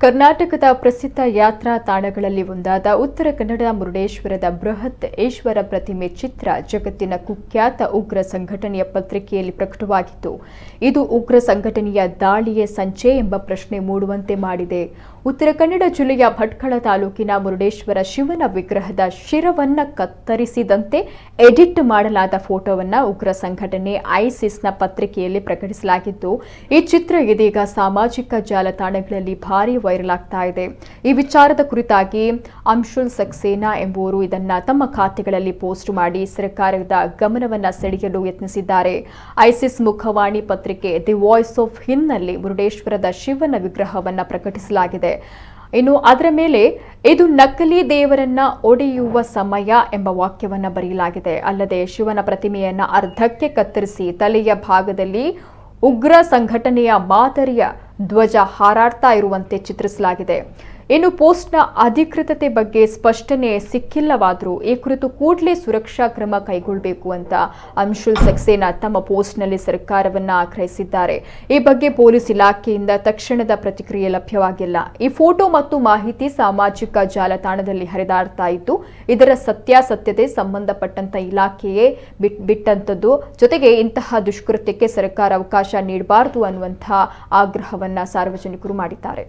ಕರ್ನಾಟಕದ ಪ್ರಸಿದ್ಧ ಯಾತ್ರಾ ತಾಣಗಳಲ್ಲಿ ಒಂದಾದ ಉತ್ತರ ಕನ್ನಡ ಮುರುಡೇಶ್ವರದ ಬೃಹತ್ ಈಶ್ವರ ಪ್ರತಿಮೆ ಚಿತ್ರ ಜಗತ್ತಿನ ಕುಖ್ಯಾತ ಉಗ್ರ ಸಂಘಟನೆಯ ಪತ್ರಿಕೆಯಲ್ಲಿ ಪ್ರಕಟವಾಗಿತ್ತು. ಇದು ಉಗ್ರ ಸಂಘಟನೆಯ ದಾಳಿಯ ಸಂಚೆ ಎಂಬ ಪ್ರಶ್ನೆ ಮೂಡುವಂತೆ ಮಾಡಿದೆ. ಉತ್ತರ ಕನ್ನಡ ಜಿಲ್ಲೆಯ ಭಟ್ಕಳ ತಾಲೂಕಿನ ಮುರುಡೇಶ್ವರ ಶಿವನ ವಿಗ್ರಹದ ಶಿರವನ್ನ ಕತ್ತರಿಸಿದಂತೆ ಎಡಿಟ್ ಮಾಡಲಾದ ಫೋಟೋವನ್ನು ಉಗ್ರ ಸಂಘಟನೆ ಐಸಿಸ್ನ ಪತ್ರಿಕೆಯಲ್ಲಿ ಪ್ರಕಟಿಸಲಾಗಿದ್ದು, ಈ ಚಿತ್ರ ಇದೀಗ ಸಾಮಾಜಿಕ ಜಾಲತಾಣಗಳಲ್ಲಿ ಭಾರಿ ವೈರಲ್ ಆಗ್ತಾ ಇದೆ. ಈ ವಿಚಾರದ ಕುರಿತಾಗಿ ಅಂಶುಲ್ ಸಕ್ಸೇನಾ ಎಂಬುವರು ಇದನ್ನ ತಮ್ಮ ಖಾತೆಗಳಲ್ಲಿ ಪೋಸ್ಟ್ ಮಾಡಿ ಸರ್ಕಾರದ ಗಮನವನ್ನ ಸೆಳೆಯಲು ಯತ್ನಿಸಿದ್ದಾರೆ. ಐಸಿಸ್ ಮುಖವಾಣಿ ಪತ್ರಿಕೆ ದಿ ವಾಯ್ಸ್ ಆಫ್ ಹಿಂದ್ನಲ್ಲಿ ಮುರುಡೇಶ್ವರದ ಶಿವನ ವಿಗ್ರಹವನ್ನ ಪ್ರಕಟಿಸಲಾಗಿದೆ. ಇನ್ನು ಅದರ ಮೇಲೆ ಇದು ನಕಲಿ ದೇವರನ್ನ ಒಡೆಯುವ ಸಮಯ ಎಂಬ ವಾಕ್ಯವನ್ನ ಬರೆಯಲಾಗಿದೆ. ಅಲ್ಲದೆ ಶಿವನ ಪ್ರತಿಮೆಯನ್ನ ಅರ್ಧಕ್ಕೆ ಕತ್ತರಿಸಿ ತಲೆಯ ಭಾಗದಲ್ಲಿ ಉಗ್ರ ಸಂಘಟನೆಯ ಮಾದರಿಯ ಧ್ವಜ ಹಾರಾಡ್ತಾ ಇರುವಂತೆ ಚಿತ್ರಿಸಲಾಗಿದೆ. ಇನ್ನು ಪೋಸ್ಟ್ನ ಅಧಿಕೃತತೆ ಬಗ್ಗೆ ಸ್ಪಷ್ಟನೆ ಸಿಕ್ಕಿಲ್ಲವಾದರೂ ಈ ಕುರಿತು ಕೂಡಲೇ ಸುರಕ್ಷಾ ಕ್ರಮ ಕೈಗೊಳ್ಳಬೇಕು ಅಂತ ಅಂಶುಲ್ ಸಕ್ಸೇನಾ ತಮ್ಮ ಪೋಸ್ಟ್ನಲ್ಲಿ ಸರ್ಕಾರವನ್ನು ಆಗ್ರಹಿಸಿದ್ದಾರೆ. ಈ ಬಗ್ಗೆ ಪೊಲೀಸ್ ಇಲಾಖೆಯಿಂದ ತಕ್ಷಣದ ಪ್ರತಿಕ್ರಿಯೆ ಲಭ್ಯವಾಗಿಲ್ಲ. ಈ ಫೋಟೋ ಮತ್ತು ಮಾಹಿತಿ ಸಾಮಾಜಿಕ ಜಾಲತಾಣದಲ್ಲಿ ಹರಿದಾಡ್ತಾ ಇದ್ದು, ಇದರ ಸತ್ಯಾಸತ್ಯತೆ ಸಂಬಂಧಪಟ್ಟಂತ ಇಲಾಖೆಯೇ ಬಿಟ್ಟಂತದ್ದು. ಜೊತೆಗೆ ಇಂತಹ ದುಷ್ಕೃತ್ಯಕ್ಕೆ ಸರ್ಕಾರ ಅವಕಾಶ ನೀಡಬಾರದು ಅನ್ನುವಂತಹ ಆಗ್ರಹವನ್ನ ಸಾರ್ವಜನಿಕರು ಮಾಡಿದ್ದಾರೆ.